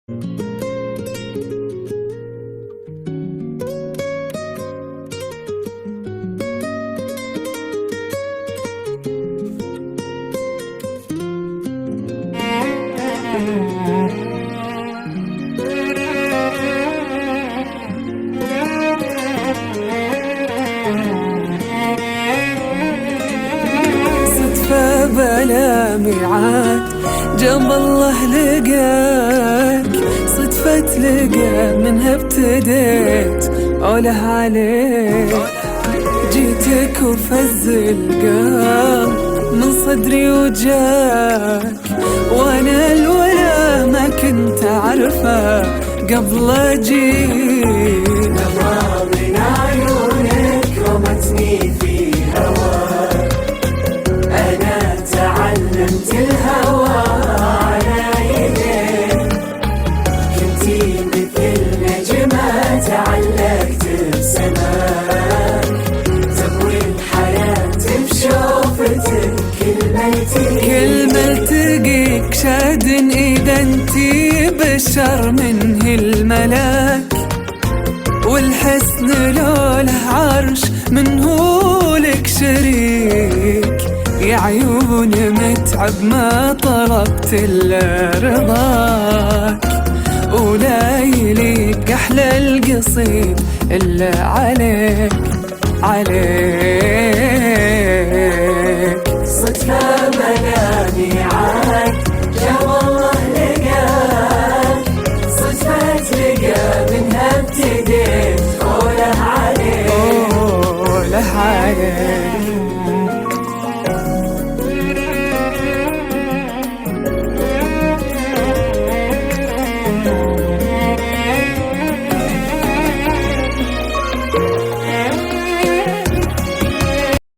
صدفة بلا ميعاد جنب الله لقاك، صدفة تلقى منها ابتديت أوله عليك. جيتك وفز القلب من صدري وجاك، وانا الولا ما كنت اعرفه قبل اجيك. نظرة من عيونك رمتني في هواك، انا تعلمت الهوى على يديك. كنتي مثل نجمة تعلقت بسماك، تضوي الحياة بشوفتك كل ما التقيك شاد اذا انتي بشر منه الملاك. والحسن لو له عرش من هو لك شريك، يا عيون متعب ما طلبت الا رضاك. ولا يليق احلى القصيد الا عليك عليك. صدفة بلا ميعاد